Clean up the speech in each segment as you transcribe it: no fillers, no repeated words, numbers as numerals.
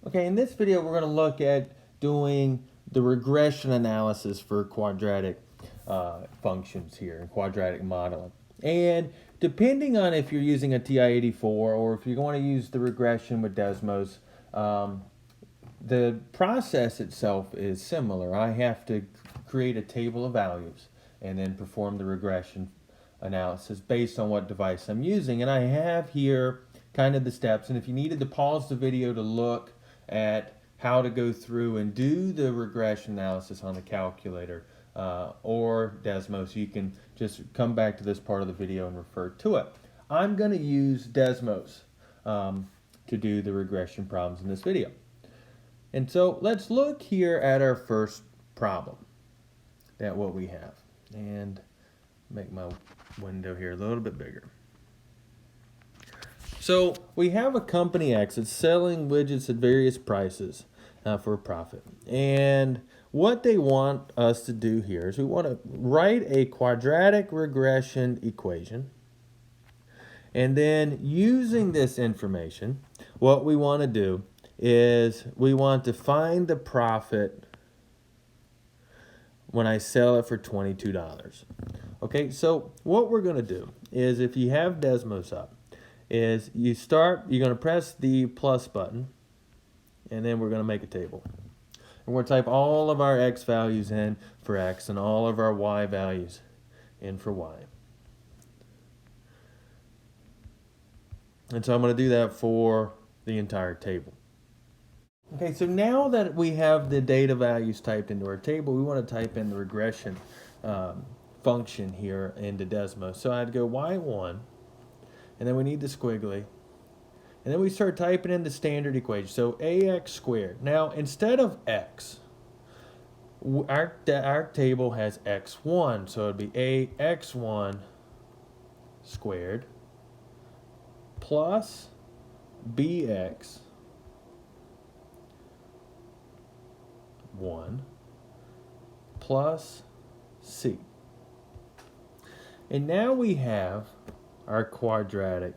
Okay, in this video we're going to look at doing the regression analysis for quadratic functions here in quadratic modeling. And depending on if you're using a TI-84 or if you're going to use the regression with Desmos, the process itself is similar. I have to create a table of values and then perform the regression analysis based on what device I'm using. And I have here kind of the steps, and if you needed to pause the video to look at how to go through and do the regression analysis on the calculator or Desmo, so you can just come back to this part of the video and refer to it. I'm going to use Desmos to do the regression problems in this video. And so let's look here at our first problem, at what we have, and make my window here a little bit bigger. So we have a company X that's selling widgets at various prices for a profit. And what they want us to do here is we want to write a quadratic regression equation. And then using this information, what we want to do is we want to find the profit when I sell it for $22. Okay, so what we're going to do is, if you have Desmos up, is you're going to press the plus button, and then we're going to make a table. And we're going to type all of our X values in for X and all of our Y values in for Y. And so I'm going to do that for the entire table. Okay, so now that we have the data values typed into our table, we want to type in the regression function here into Desmo. So I'd go Y1, and then we need the squiggly, and then we start typing in the standard equation. So AX squared. Now, instead of X, our table has X1, so it'd be AX1 squared plus BX 1 plus C. And now we have our quadratic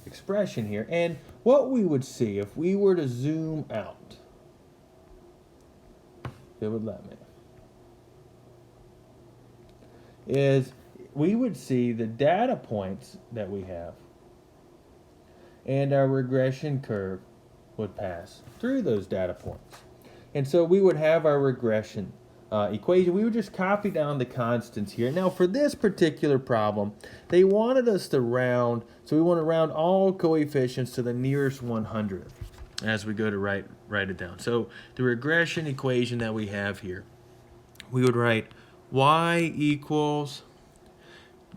expression here. And what we would see if we were to zoom out, if it would let me, is we would see the data points that we have, and our regression curve would pass through those data points. And so we would have our regression equation. We would just copy down the constants here. Now for this particular problem, they wanted us to round, so we want to round all coefficients to the nearest 100th as we go to write it down. So the regression equation that we have here, we would write y equals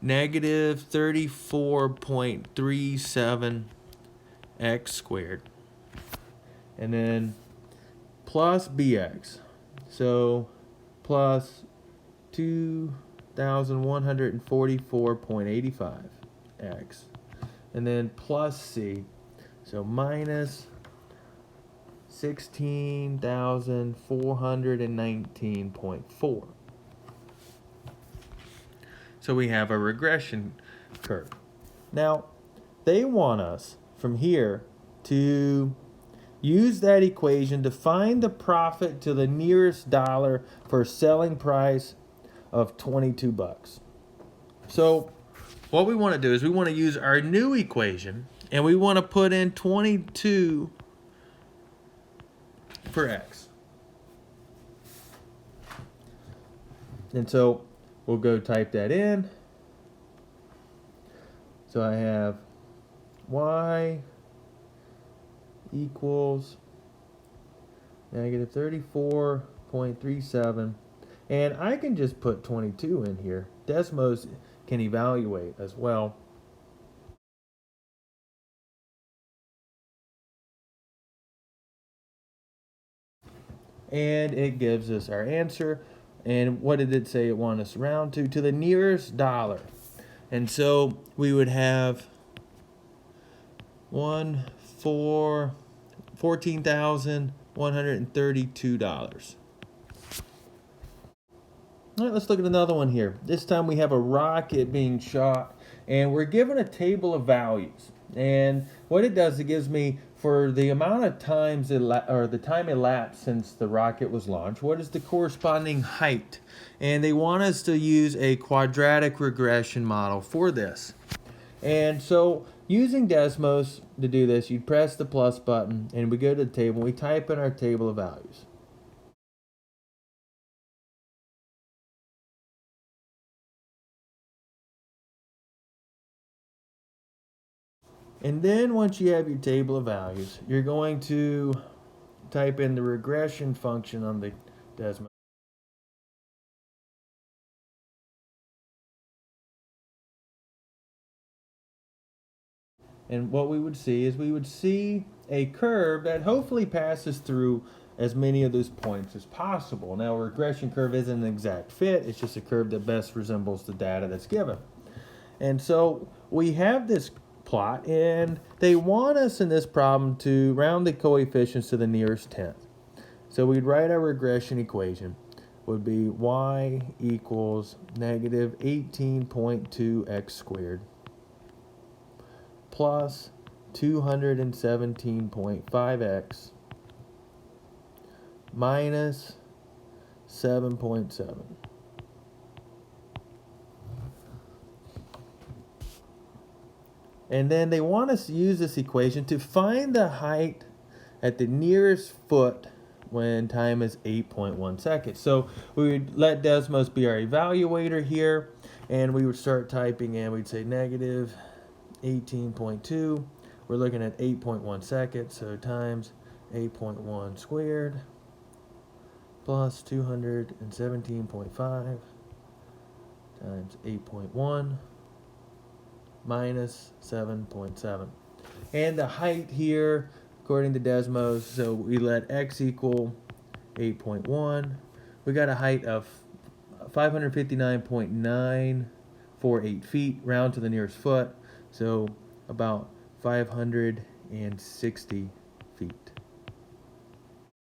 negative 34.37 x squared, and then plus bx, so plus 2,144.85 x, and then plus c, so minus 16,419.4. So we have a regression curve. Now, they want us from here to use that equation to find the profit to the nearest dollar for a selling price of 22 bucks. So what we want to do is we want to use our new equation, and we want to put in 22 for X. And so we'll go type that in. So I have Y equals negative 34.37, and I can just put 22 in here. Desmos can evaluate as well. And it gives us our answer. And what did it say it wanted us to round to? To the nearest dollar. And so we would have $14,132. All right, let's look at another one here. This time we have a rocket being shot, and we're given a table of values. And what it does, it gives me for the amount of times or the time elapsed since the rocket was launched, what is the corresponding height? And they want us to use a quadratic regression model for this. And so using Desmos to do this, you press the plus button and we go to the table and we type in our table of values. And then once you have your table of values, you're going to type in the regression function on the Desmo. And what we would see is we would see a curve that hopefully passes through as many of those points as possible. Now, a regression curve isn't an exact fit, it's just a curve that best resembles the data that's given. And so we have this plot, and they want us in this problem to round the coefficients to the nearest tenth. So we'd write our regression equation would be y equals negative 18.2x squared plus 217.5x minus 7.7. And then they want us to use this equation to find the height at the nearest foot when time is 8.1 seconds. So we would let Desmos be our evaluator here, and we would start typing in. We'd say negative 18.2. We're looking at 8.1 seconds, so times 8.1 squared plus 217.5 times 8.1 minus 7.7. And the height here, according to Desmos, so we let x equal 8.1. We got a height of 559.948 feet, round to the nearest foot, so about 560 feet.